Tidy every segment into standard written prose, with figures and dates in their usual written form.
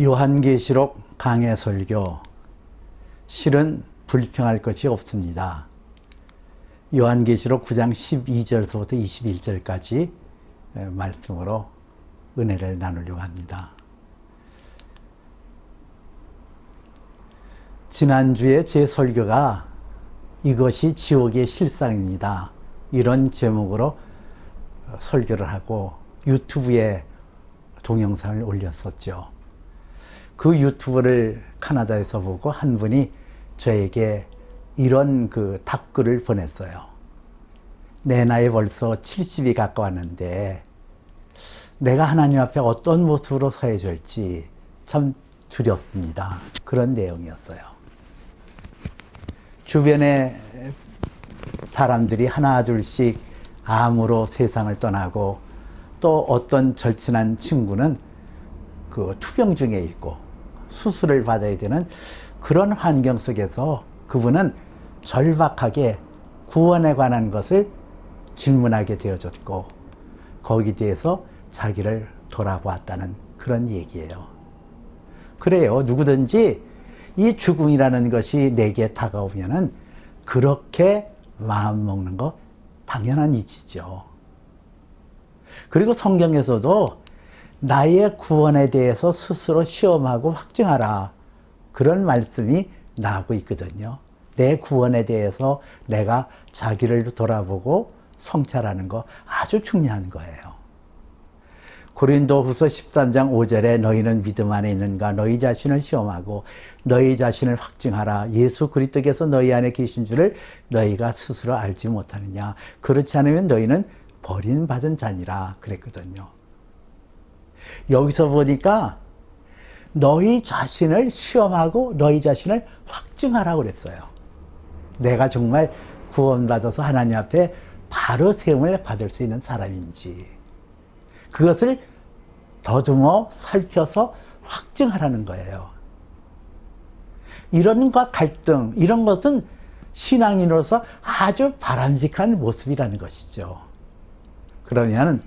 요한계시록 강해 설교, 실은 불평할 것이 없습니다. 요한계시록 9장 12절서부터 21절까지 말씀으로 은혜를 나누려고 합니다. 지난주에 제 설교가 이것이 지옥의 실상입니다, 이런 제목으로 설교를 하고 유튜브에 동영상을 올렸었죠. 그 유튜브를 카나다에서 보고 한 분이 저에게 이런 답글을 보냈어요. 내 나이 벌써 70이 가까웠는데 내가 하나님 앞에 어떤 모습으로 서야 될지 참 두렵습니다. 그런 내용이었어요. 주변에 사람들이 하나 둘씩 암으로 세상을 떠나고, 또 어떤 절친한 친구는 투병중에 있고 수술을 받아야 되는 그런 환경 속에서 그분은 절박하게 구원에 관한 것을 질문하게 되어졌고, 거기에 대해서 자기를 돌아보았다는 그런 얘기예요. 그래요. 누구든지 이 죽음이라는 것이 내게 다가오면은 그렇게 마음 먹는 거 당연한 이치죠. 그리고 성경에서도 나의 구원에 대해서 스스로 시험하고 확증하라, 그런 말씀이 나오고 있거든요. 내 구원에 대해서 내가 자기를 돌아보고 성찰하는 거 아주 중요한 거예요. 고린도후서 13장 5절에 너희는 믿음 안에 있는가, 너희 자신을 시험하고 너희 자신을 확증하라, 예수 그리스도께서 너희 안에 계신 줄을 너희가 스스로 알지 못하느냐, 그렇지 않으면 너희는 버림받은 자니라 그랬거든요. 여기서 보니까 너희 자신을 시험하고 너희 자신을 확증하라고 그랬어요. 내가 정말 구원받아서 하나님 앞에 바로 세움을 받을 수 있는 사람인지, 그것을 더듬어 살펴서 확증하라는 거예요. 이런과 갈등, 이런 것은 신앙인으로서 아주 바람직한 모습이라는 것이죠. 그러면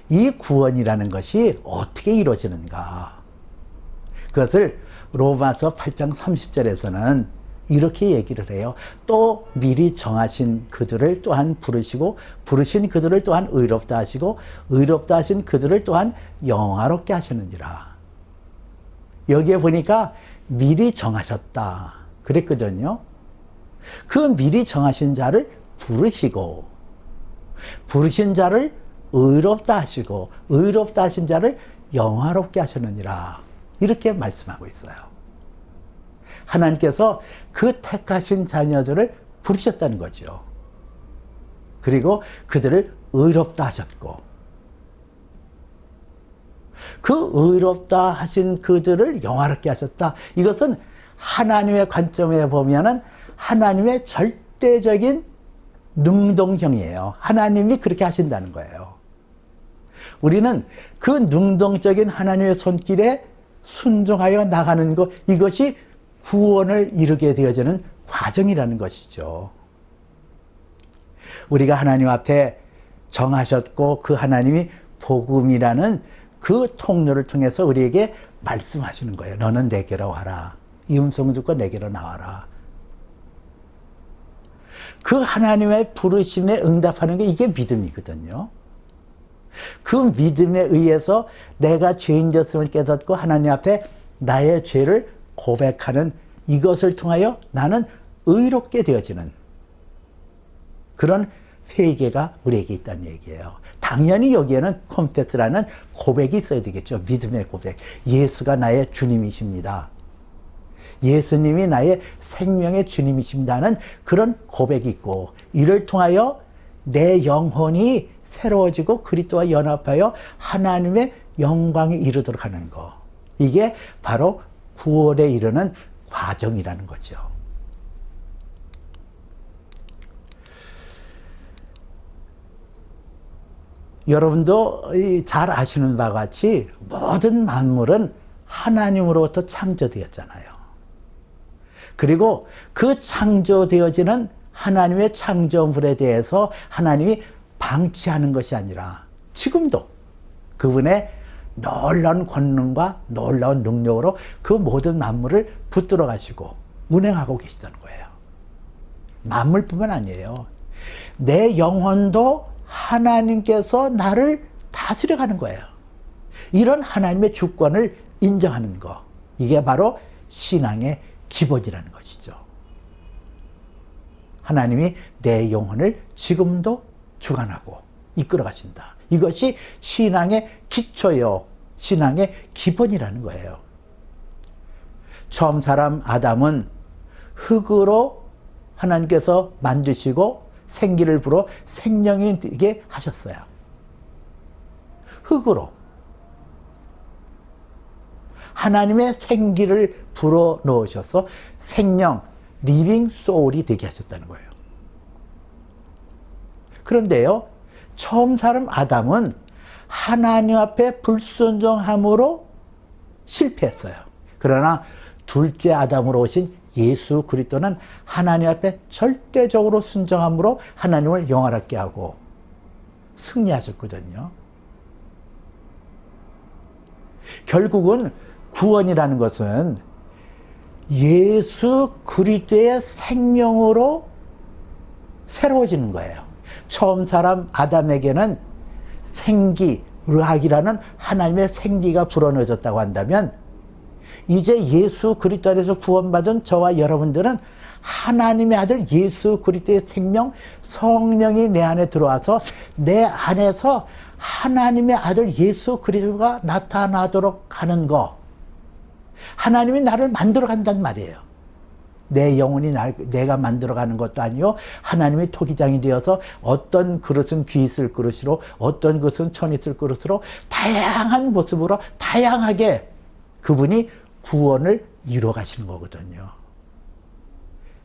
이 구원이라는 것이 어떻게 이루어지는가? 그것을 로마서 8장 30절에서는 이렇게 얘기를 해요. 또 미리 정하신 그들을 또한 부르시고, 부르신 그들을 또한 의롭다 하시고, 의롭다 하신 그들을 또한 영화롭게 하시느니라. 여기에 보니까 미리 정하셨다 그랬거든요. 그 미리 정하신 자를 부르시고, 부르신 자를 의롭다 하시고, 의롭다 하신 자를 영화롭게 하셨느니라, 이렇게 말씀하고 있어요. 하나님께서 그 택하신 자녀들을 부르셨다는 거죠. 그리고 그들을 의롭다 하셨고, 그 의롭다 하신 그들을 영화롭게 하셨다. 이것은 하나님의 관점에 보면은 하나님의 절대적인 능동형이에요. 하나님이 그렇게 하신다는 거예요. 우리는 그 능동적인 하나님의 손길에 순종하여 나가는 것, 이것이 구원을 이루게 되어지는 과정이라는 것이죠. 우리가 하나님 앞에 정하셨고, 그 하나님이 복음이라는 그 통로를 통해서 우리에게 말씀하시는 거예요. 너는 내게로 와라. 이 음성 듣고 내게로 나와라. 그 하나님의 부르심에 응답하는 게 이게 믿음이거든요. 그 믿음에 의해서 내가 죄인 되었음을 깨닫고 하나님 앞에 나의 죄를 고백하는, 이것을 통하여 나는 의롭게 되어지는 그런 회개가 우리에게 있다는 얘기예요. 당연히 여기에는 컴패스라는 고백이 있어야 되겠죠. 믿음의 고백. 예수가 나의 주님이십니다. 예수님이 나의 생명의 주님이십니다는 그런 고백이 있고, 이를 통하여 내 영혼이 새로워지고 그리스도와 연합하여 하나님의 영광에 이르도록 하는 것, 이게 바로 구원에 이르는 과정이라는 거죠. 여러분도 잘 아시는 바와 같이 모든 만물은 하나님으로부터 창조되었잖아요. 그리고 그 창조되어지는 하나님의 창조물에 대해서 하나님이 방치하는 것이 아니라 지금도 그분의 놀라운 권능과 놀라운 능력으로 그 모든 만물을 붙들어 가시고 운행하고 계시다는 거예요. 만물뿐만 아니에요. 내 영혼도 하나님께서 나를 다스려가는 거예요. 이런 하나님의 주권을 인정하는 거, 이게 바로 신앙의 기본이라는 것이죠. 하나님이 내 영혼을 지금도 주관하고 이끌어 가신다. 이것이 신앙의 기초요, 신앙의 기본이라는 거예요. 처음 사람 아담은 흙으로 하나님께서 만드시고 생기를 불어 생명이 되게 하셨어요. 흙으로. 하나님의 생기를 불어 넣으셔서 생명, 리빙 소울이 되게 하셨다는 거예요. 그런데요, 처음 사람 아담은 하나님 앞에 불순종함으로 실패했어요. 그러나 둘째 아담으로 오신 예수 그리스도는 하나님 앞에 절대적으로 순종함으로 하나님을 영화롭게 하고 승리하셨거든요. 결국은 구원이라는 것은 예수 그리스도의 생명으로 새로워지는 거예요. 처음 사람 아담에게는 생기, 르학이라는 하나님의 생기가 불어넣어졌다고 한다면 이제 예수 그리스도 안에서 구원받은 저와 여러분들은 하나님의 아들 예수 그리스도의 생명, 성령이 내 안에 들어와서 내 안에서 하나님의 아들 예수 그리스도가 나타나도록 하는 거, 하나님이 나를 만들어 간단 말이에요. 내 영혼이 내가 만들어가는 것도 아니요, 하나님의 토기장이 되어서 어떤 그릇은 귀 있을 그릇으로, 어떤 그릇은 천 있을 그릇으로 다양한 모습으로 다양하게 그분이 구원을 이루어 가시는 거거든요.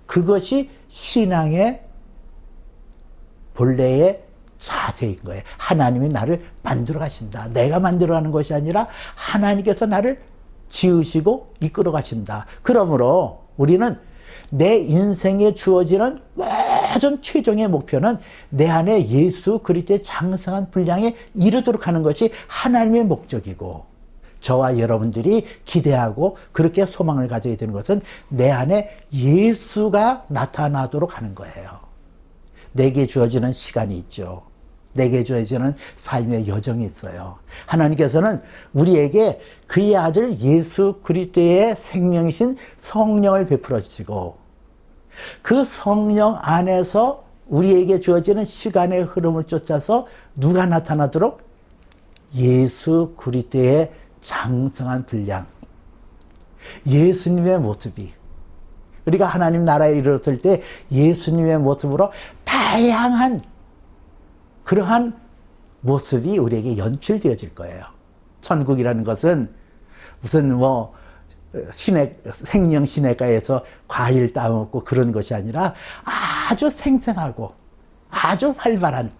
그것이 신앙의 본래의 자세인 거예요. 하나님이 나를 만들어 가신다. 내가 만들어 가는 것이 아니라 하나님께서 나를 지으시고 이끌어 가신다. 그러므로 우리는 내 인생에 주어지는 모든 최종의 목표는 내 안에 예수 그리스도의 장성한 분량에 이르도록 하는 것이 하나님의 목적이고, 저와 여러분들이 기대하고 그렇게 소망을 가져야 되는 것은 내 안에 예수가 나타나도록 하는 거예요. 내게 주어지는 시간이 있죠. 내게 주어지는 삶의 여정이 있어요. 하나님께서는 우리에게 그의 아들 예수 그리스도의 생명이신 성령을 베풀어 주시고, 그 성령 안에서 우리에게 주어지는 시간의 흐름을 쫓아서 누가 나타나도록? 예수 그리스도의 장성한 분량, 예수님의 모습이, 우리가 하나님 나라에 이르렀을 때 예수님의 모습으로 다양한 그러한 모습이 우리에게 연출되어질 거예요. 천국이라는 것은 무슨 생명 시내가에서 과일 따먹고 그런 것이 아니라 아주 생생하고 아주 활발한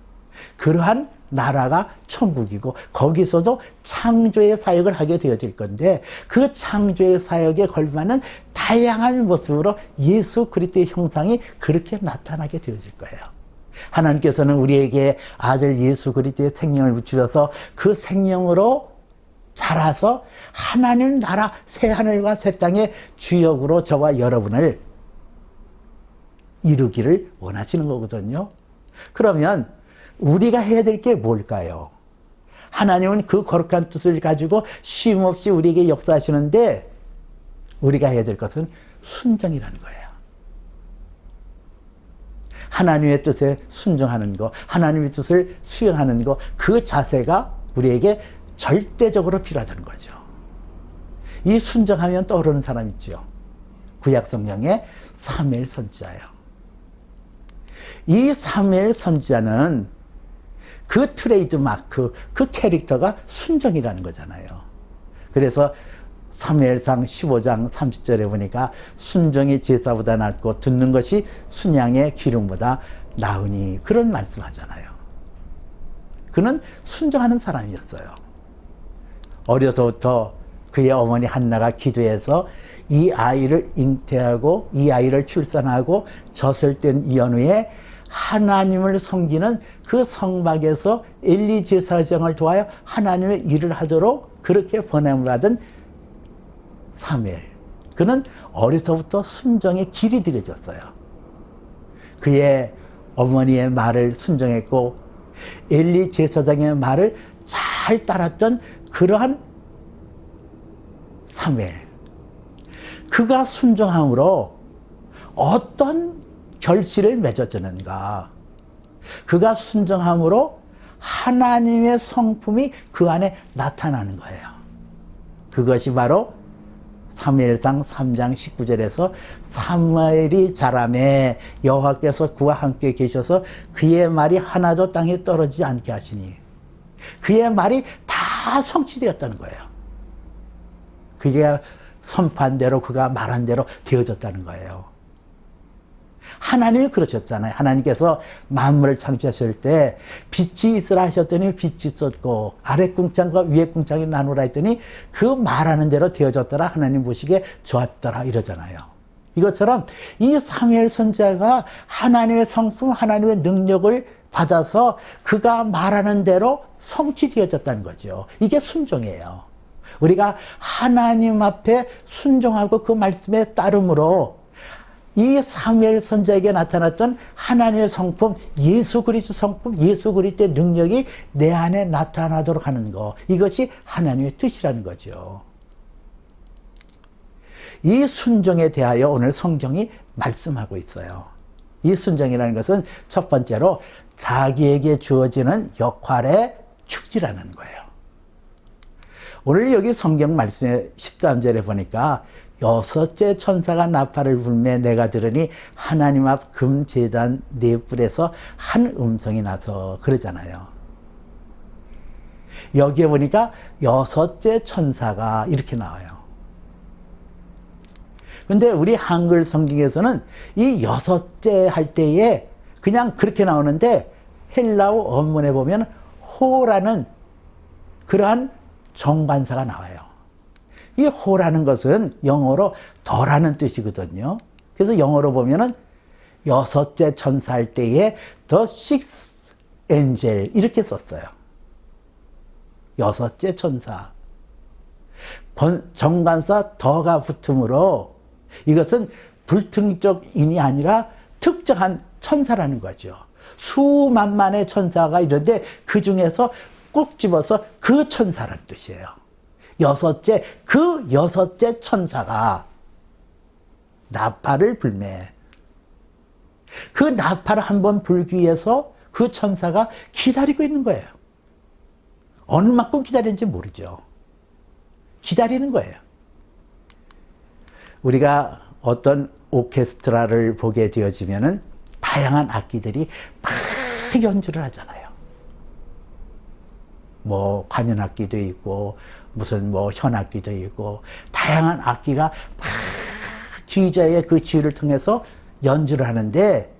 그러한 나라가 천국이고, 거기서도 창조의 사역을 하게 되어질 건데, 그 창조의 사역에 걸맞는 다양한 모습으로 예수 그리스도의 형상이 그렇게 나타나게 되어질 거예요. 하나님께서는 우리에게 아들 예수 그리스도의 생명을 주셔서 그 생명으로 자라서 하나님 나라 새 하늘과 새 땅의 주역으로 저와 여러분을 이루기를 원하시는 거거든요. 그러면 우리가 해야 될 게 뭘까요? 하나님은 그 거룩한 뜻을 가지고 쉼없이 우리에게 역사하시는데, 우리가 해야 될 것은 순종이라는 거예요. 하나님의 뜻에 순종하는 거, 하나님의 뜻을 수행하는 거, 그 자세가 우리에게 절대적으로 필요하다는 거죠. 이 순종하면 떠오르는 사람 있죠. 구약 성경의 사무엘 선지자예요. 이 사무엘 선지자는 그 트레이드 마크, 그 캐릭터가 순종이라는 거잖아요. 그래서 사무엘상 15장 30절에 보니까 순종이 제사보다 낫고 듣는 것이 순양의 기름보다 나으니, 그런 말씀 하잖아요. 그는 순종하는 사람이었어요. 어려서부터 그의 어머니 한나가 기도해서 이 아이를 잉태하고 이 아이를 출산하고 젖을 뗀 연후에 하나님을 섬기는 그 성막에서 엘리 제사장을 도하여 하나님의 일을 하도록 그렇게 보냄을 받은 사무엘. 그는 어려서부터 순종의 길이 들여졌어요. 그의 어머니의 말을 순종했고 엘리 제사장의 말을 잘 따랐던 그러한 사무엘. 그가 순종함으로 어떤 결실을 맺어주는가? 그가 순종함으로 하나님의 성품이 그 안에 나타나는 거예요. 그것이 바로 사무엘상 3장 19절에서 사무엘이 자라매 여호와께서 그와 함께 계셔서 그의 말이 하나도 땅에 떨어지지 않게 하시니 그의 말이 다 성취되었다는 거예요. 그게 선포한 대로 그가 말한 대로 되어졌다는 거예요. 하나님이 그러셨잖아요. 하나님께서 만물을 창조하실 때 빛이 있으라 하셨더니 빛이 있었고 아래 궁창과 위에 궁창이 나누라 했더니 그 말하는 대로 되어졌더라. 하나님 보시기에 좋았더라 이러잖아요. 이것처럼 이 사무엘 선지자가 하나님의 성품, 하나님의 능력을 받아서 그가 말하는 대로 성취되어졌다는 거죠. 이게 순종이에요. 우리가 하나님 앞에 순종하고 그 말씀에 따름으로 이 사무엘 선지자에게 나타났던 하나님의 성품, 예수 그리스도 성품, 예수 그리스도의 능력이 내 안에 나타나도록 하는 것, 이것이 하나님의 뜻이라는 거죠. 이 순종에 대하여 오늘 성경이 말씀하고 있어요. 이 순종이라는 것은 첫 번째로 자기에게 주어지는 역할에 충실하는 거예요. 오늘 여기 성경 말씀의 13절에 보니까 여섯째 천사가 나팔을 불매 내가 들으니 하나님 앞 금제단 네 뿔에서 한 음성이 나서 그러잖아요. 여기에 보니까 여섯째 천사가 이렇게 나와요. 근데 우리 한글 성경에서는 이 여섯째 할 때에 그냥 그렇게 나오는데 헬라어 원문에 보면 호라는 그러한 정관사가 나와요. 이 호라는 것은 영어로 더라는 뜻이거든요. 그래서 영어로 보면은 여섯째 천사 할 때에 the sixth angel 이렇게 썼어요. 여섯째 천사. 정관사 더가 붙음으로 이것은 불특정인이 아니라 특정한 천사라는 거죠. 수만만의 천사가 있는데 그 중에서 꼭 집어서 그 천사라는 뜻이에요. 그 여섯째 천사가 나팔을 불매. 그 나팔을 한번 불기 위해서 그 천사가 기다리고 있는 거예요. 어느 만큼 기다리는지 모르죠. 기다리는 거예요. 우리가 어떤 오케스트라를 보게 되어지면은 다양한 악기들이 막 연주를 하잖아요. 뭐 관현악기도 있고 무슨 뭐 현악기도 있고 다양한 악기가 막 지휘자의 그 지휘를 통해서 연주를 하는데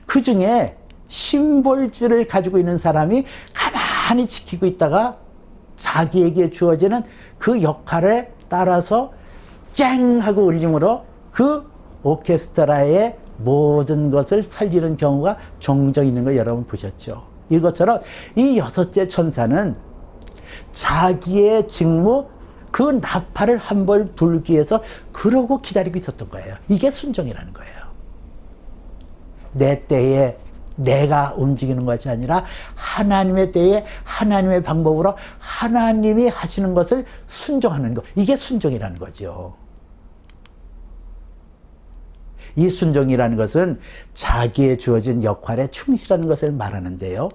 그 중에 심볼줄을 가지고 있는 사람이 가만히 지키고 있다가 자기에게 주어지는 그 역할에 따라서 쨍 하고 울림으로 그 오케스트라의 모든 것을 살리는 경우가 종종 있는 거 여러분 보셨죠? 이것처럼 이 여섯째 천사는 자기의 직무, 그 나팔을 한 번 불기 위해서 그러고 기다리고 있었던 거예요. 이게 순종이라는 거예요. 내 때에 내가 움직이는 것이 아니라 하나님의 때에 하나님의 방법으로 하나님이 하시는 것을 순종하는 것. 이게 순종이라는 거죠. 이 순종이라는 것은 자기의 주어진 역할에 충실하는 것을 말하는데요.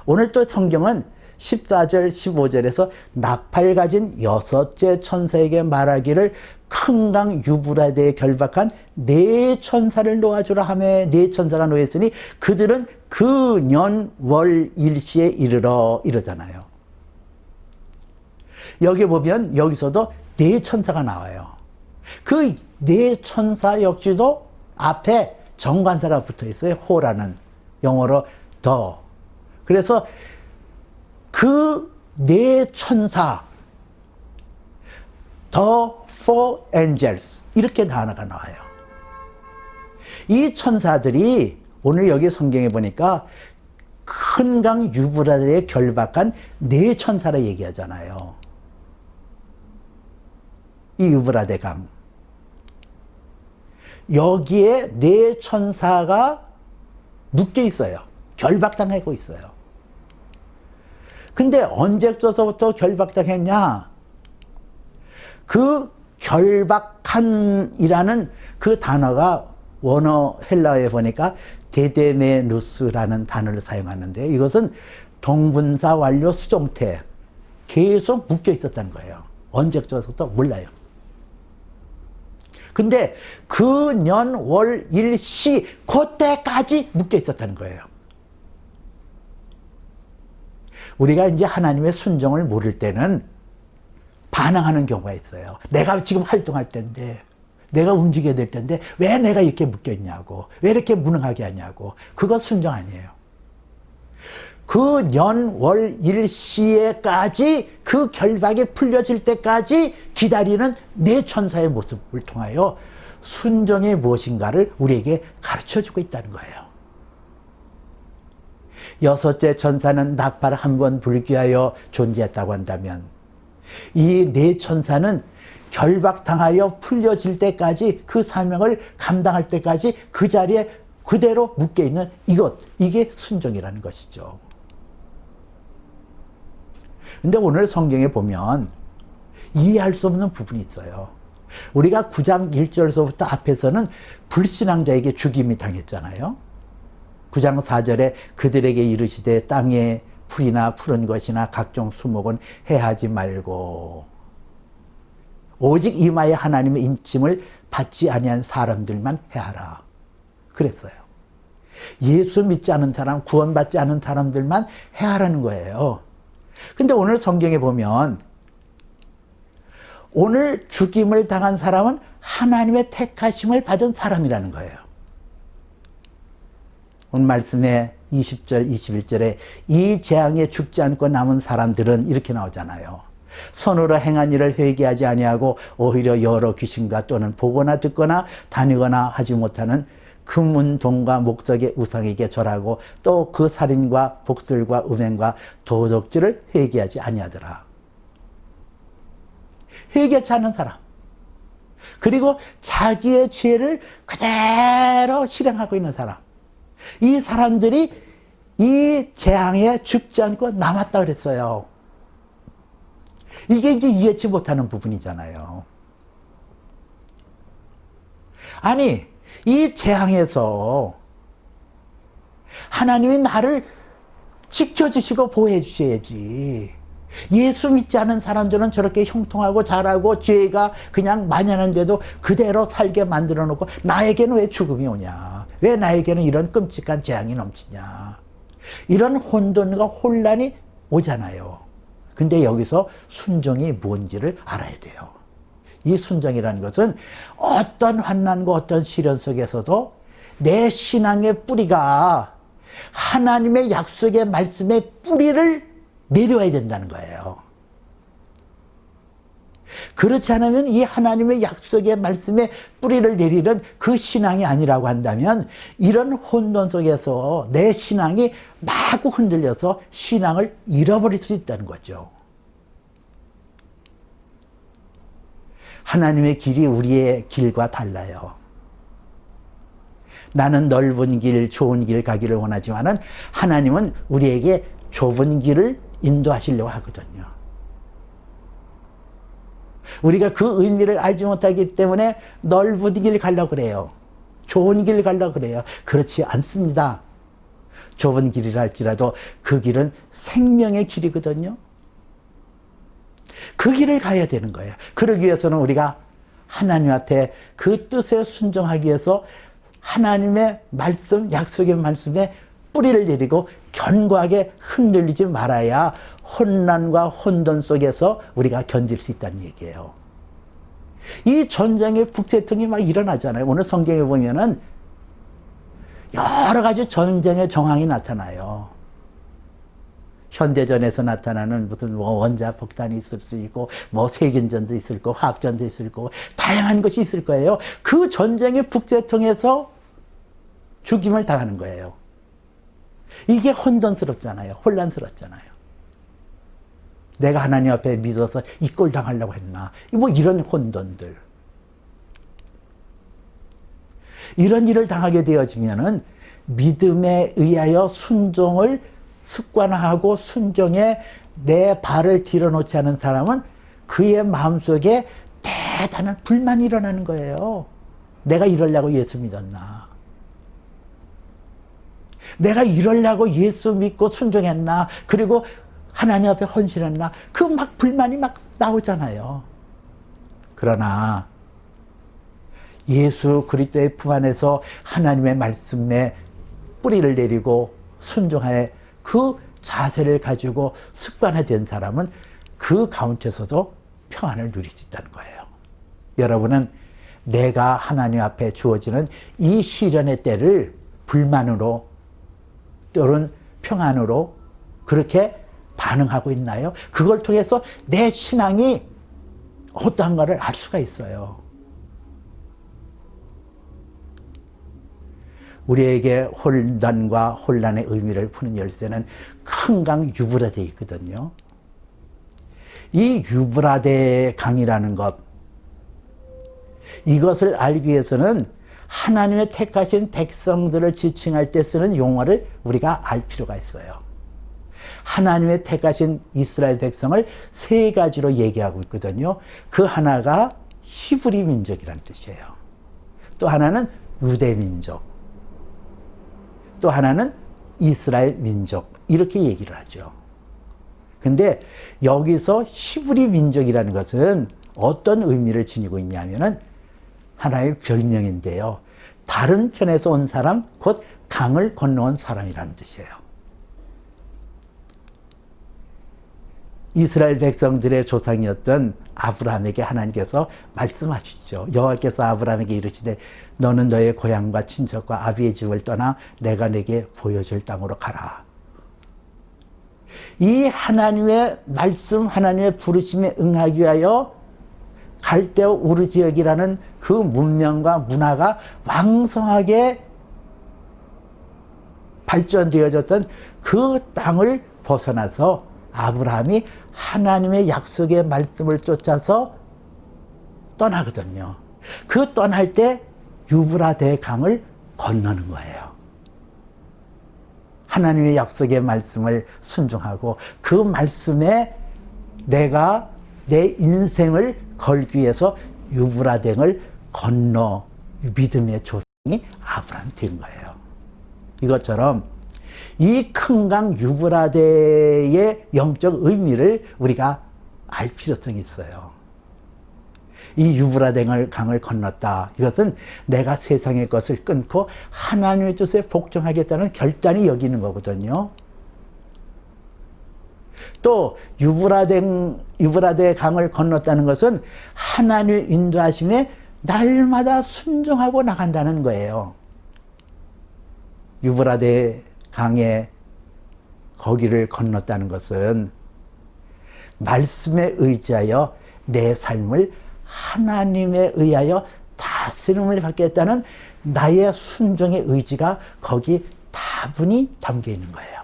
오늘 또 성경은 14절, 15절에서 나팔 가진 여섯째 천사에게 말하기를 큰 강 유브라데에 결박한 네 천사를 놓아주라 하며 네 천사가 놓였으니 그들은 그 년 월 일시에 이르러 이러잖아요. 여기 보면 여기서도 네 천사가 나와요. 그 네 천사 역시도 앞에 정관사가 붙어 있어요. 호라는 영어로 더. 그래서 그 네 천사, the four angels 이렇게 단어가 나와요. 이 천사들이 오늘 여기 성경에 보니까 큰 강 유브라데에 결박한 네 천사라 얘기하잖아요. 이 유브라데 강. 여기에 네 천사가 묶여 있어요. 결박당하고 있어요. 근데 언제부터 결박당했냐? 그 결박한이라는 그 단어가 원어 헬라어에 보니까 데데메누스라는 단어를 사용하는데, 이것은 동분사 완료 수동태, 계속 묶여 있었다는 거예요. 언제부터 몰라요. 근데 그 년 월 일 시 그때까지 묶여 있었다는 거예요. 우리가 이제 하나님의 순종을 모를 때는 반항하는 경우가 있어요. 내가 지금 활동할 때인데, 내가 움직여야 될 텐데 왜 내가 이렇게 묶여 있냐고, 왜 이렇게 무능하게 하냐고. 그거 순종 아니에요. 그 년 월 일 시에까지, 그 결박이 풀려질 때까지 기다리는 네 천사의 모습을 통하여 순종이 무엇인가를 우리에게 가르쳐주고 있다는 거예요. 여섯째 천사는 나팔을 한 번 불기 하여 존재했다고 한다면, 이 네 천사는 결박당하여 풀려질 때까지, 그 사명을 감당할 때까지 그 자리에 그대로 묶여있는 이게 순종이라는 것이죠. 근데 오늘 성경에 보면 이해할 수 없는 부분이 있어요. 우리가 9장 1절서부터 앞에서는 불신앙자에게 죽임이 당했잖아요. 9장 4절에 그들에게 이르시되 땅에 풀이나 푸른 것이나 각종 수목은 해하지 말고 오직 이마에 하나님의 인침을 받지 아니한 사람들만 해하라. 그랬어요. 예수 믿지 않은 사람, 구원받지 않은 사람들만 해하라는 거예요. 근데 오늘 성경에 보면 오늘 죽임을 당한 사람은 하나님의 택하심을 받은 사람이라는 거예요. 오늘 말씀에 20절, 21절에 이 재앙에 죽지 않고 남은 사람들은 이렇게 나오잖아요. 손으로 행한 일을 회개하지 아니하고 오히려 여러 귀신과 또는 보거나 듣거나 다니거나 하지 못하는 금은동과 목석의 우상에게 절하고 또 그 살인과 복술과 음행과 도적질을 회개하지 아니하더라. 회개치 않는 사람, 그리고 자기의 죄를 그대로 실행하고 있는 사람, 이 사람들이 이 재앙에 죽지 않고 남았다 그랬어요. 이게 이제 이해치 못하는 부분이잖아요. 아니, 이 재앙에서 하나님이 나를 지켜주시고 보호해 주셔야지. 예수 믿지 않은 사람들은 저렇게 형통하고 잘하고 죄가 그냥 만연한데도 그대로 살게 만들어 놓고 나에게는 왜 죽음이 오냐, 왜 나에게는 이런 끔찍한 재앙이 넘치냐, 이런 혼돈과 혼란이 오잖아요. 근데 여기서 순종이 뭔지를 알아야 돼요. 이 순종이라는 것은 어떤 환난과 어떤 시련 속에서도 내 신앙의 뿌리가 하나님의 약속의 말씀의 뿌리를 내려야 된다는 거예요. 그렇지 않으면 이 하나님의 약속의 말씀에 뿌리를 내리는 그 신앙이 아니라고 한다면 이런 혼돈 속에서 내 신앙이 마구 흔들려서 신앙을 잃어버릴 수 있다는 거죠. 하나님의 길이 우리의 길과 달라요. 나는 넓은 길, 좋은 길 가기를 원하지만은 하나님은 우리에게 좁은 길을 인도하시려고 하거든요. 우리가 그 의미를 알지 못하기 때문에 넓은 길 가려고 그래요. 좋은 길 가려고 그래요. 그렇지 않습니다. 좁은 길이라 할지라도 그 길은 생명의 길이거든요. 그 길을 가야 되는 거예요. 그러기 위해서는 우리가 하나님 앞에 그 뜻에 순종하기 위해서 하나님의 말씀, 약속의 말씀에 뿌리를 내리고 견고하게 흔들리지 말아야 혼란과 혼돈 속에서 우리가 견딜 수 있다는 얘기예요. 이 전쟁의 북새통이 막 일어나잖아요. 오늘 성경에 보면은 여러 가지 전쟁의 정황이 나타나요. 현대전에서 나타나는 무슨 원자폭탄이 있을 수 있고, 세균전도 있을 거고, 화학전도 있을 거고, 다양한 것이 있을 거예요. 그 전쟁의 북새통에서 죽임을 당하는 거예요. 이게 혼돈스럽잖아요. 혼란스럽잖아요. 내가 하나님 앞에 믿어서 이 꼴 당하려고 했나. 뭐 이런 혼돈들. 이런 일을 당하게 되어지면은 믿음에 의하여 순종을 습관화하고 순종에 내 발을 들여놓지 않은 사람은 그의 마음속에 대단한 불만이 일어나는 거예요. 내가 이러려고 예수 믿었나? 내가 이러려고 예수 믿고 순종했나? 그리고 하나님 앞에 헌신했나? 그 막 불만이 막 나오잖아요. 그러나 예수 그리스도의 품 안에서 하나님의 말씀에 뿌리를 내리고 순종하에 그 자세를 가지고 습관화된 사람은 그 가운데서도 평안을 누릴 수 있다는 거예요. 여러분은 내가 하나님 앞에 주어지는 이 시련의 때를 불만으로 또는 평안으로 그렇게 반응하고 있나요? 그걸 통해서 내 신앙이 어떠한가를 알 수가 있어요. 우리에게 혼란과 혼란의 의미를 푸는 열쇠는 큰 강 유브라데에 있거든요. 이 유브라데 강이라는 것, 이것을 알기 위해서는 하나님의 택하신 백성들을 지칭할 때 쓰는 용어를 우리가 알 필요가 있어요. 하나님의 택하신 이스라엘 백성을 세 가지로 얘기하고 있거든요. 그 하나가 히브리 민족이라는 뜻이에요. 또 하나는 유대 민족, 또 하나는 이스라엘 민족, 이렇게 얘기를 하죠. 근데 여기서 히브리 민족이라는 것은 어떤 의미를 지니고 있냐면은 하나의 별명인데요. 다른 편에서 온 사람, 곧 강을 건너온 사람이라는 뜻이에요. 이스라엘 백성들의 조상이었던 아브라함에게 하나님께서 말씀하시죠. 여호와께서 아브라함에게 이르시되 너는 너의 고향과 친척과 아비의 집을 떠나 내가 내게 보여줄 땅으로 가라. 이 하나님의 말씀, 하나님의 부르심에 응하기 위하여 갈대아 우르 지역이라는 그 문명과 문화가 왕성하게 발전되어졌던 그 땅을 벗어나서 아브라함이 하나님의 약속의 말씀을 쫓아서 떠나거든요. 그 떠날 때 유브라데 강을 건너는 거예요. 하나님의 약속의 말씀을 순종하고 그 말씀에 내가 내 인생을 걸기 위해서 유브라데를 건너 믿음의 조상이 아브라함이 된 거예요. 이것처럼 이 큰 강 유브라데의 영적 의미를 우리가 알 필요성이 있어요. 이 유브라데 강을 건넜다. 이것은 내가 세상의 것을 끊고 하나님의 뜻에 복종하겠다는 결단이 여기는 거거든요. 또 유브라데 강을 건넜다는 것은 하나님의 인도하심에 날마다 순종하고 나간다는 거예요. 유브라데 강에 거기를 건넜다는 것은 말씀에 의지하여 내 삶을 하나님에 의하여 다스림을 받겠다는 나의 순종의 의지가 거기 다분히 담겨 있는 거예요.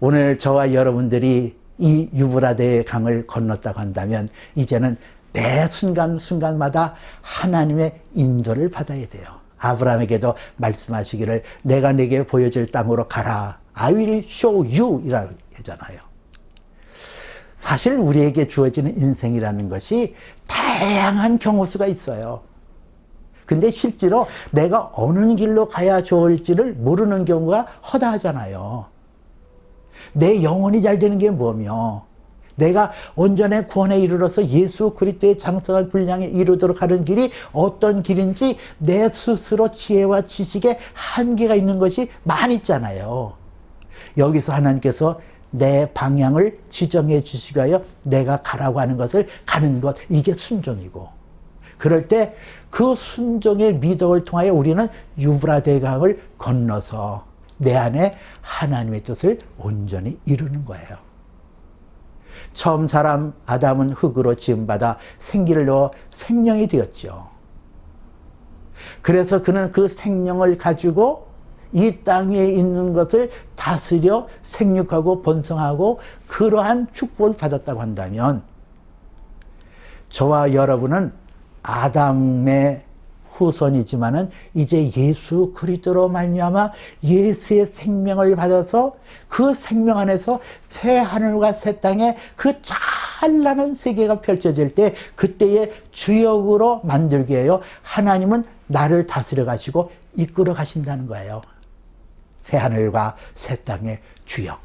오늘 저와 여러분들이 이 유브라데 강을 건넜다고 한다면 이제는 매 순간순간마다 하나님의 인도를 받아야 돼요. 아브라함에게도 말씀하시기를 내가 내게 보여줄 땅으로 가라. I will show you 이라고 하잖아요. 사실 우리에게 주어지는 인생이라는 것이 다양한 경우수가 있어요. 근데 실제로 내가 어느 길로 가야 좋을지를 모르는 경우가 허다하잖아요. 내 영혼이 잘 되는 게 뭐며 내가 온전의 구원에 이르러서 예수 그리스도의 장성한 분량에 이르도록 하는 길이 어떤 길인지 내 스스로 지혜와 지식에 한계가 있는 것이 많이 있잖아요. 여기서 하나님께서 내 방향을 지정해 주시기 위하여 내가 가라고 하는 것을 가는 것, 이게 순종이고, 그럴 때 그 순종의 미덕을 통하여 우리는 유브라데 강을 건너서 내 안에 하나님의 뜻을 온전히 이루는 거예요. 처음 사람 아담은 흙으로 지음받아 생기를 넣어 생명이 되었죠. 그래서 그는 그 생명을 가지고 이 땅에 있는 것을 다스려 생육하고 번성하고 그러한 축복을 받았다고 한다면 저와 여러분은 아담의 후손이지만은 이제 예수 그리스도로 말미암아 예수의 생명을 받아서 그 생명 안에서 새 하늘과 새 땅에 그 찬란한 세계가 펼쳐질 때 그때의 주역으로 만들게 해요. 하나님은 나를 다스려 가시고 이끌어 가신다는 거예요. 새 하늘과 새 땅의 주역.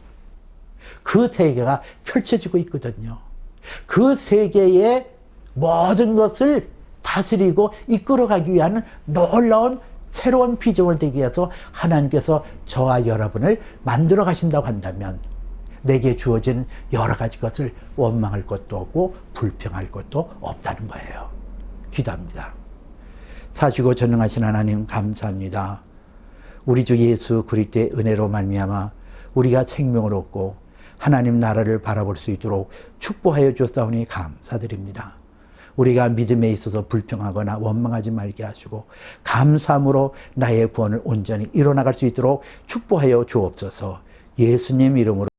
그 세계가 펼쳐지고 있거든요. 그 세계의 모든 것을 다스리고 이끌어가기 위한 놀라운 새로운 비전을 되기 위해서 하나님께서 저와 여러분을 만들어 가신다고 한다면 내게 주어진 여러 가지 것을 원망할 것도 없고 불평할 것도 없다는 거예요. 기도합니다. 사시고 전능하신 하나님 감사합니다. 우리 주 예수 그리스도의 은혜로 말미암아 우리가 생명을 얻고 하나님 나라를 바라볼 수 있도록 축복하여 주었사오니 감사드립니다. 우리가 믿음에 있어서 불평하거나 원망하지 말게 하시고 감사함으로 나의 구원을 온전히 이뤄나갈 수 있도록 축복하여 주옵소서. 예수님 이름으로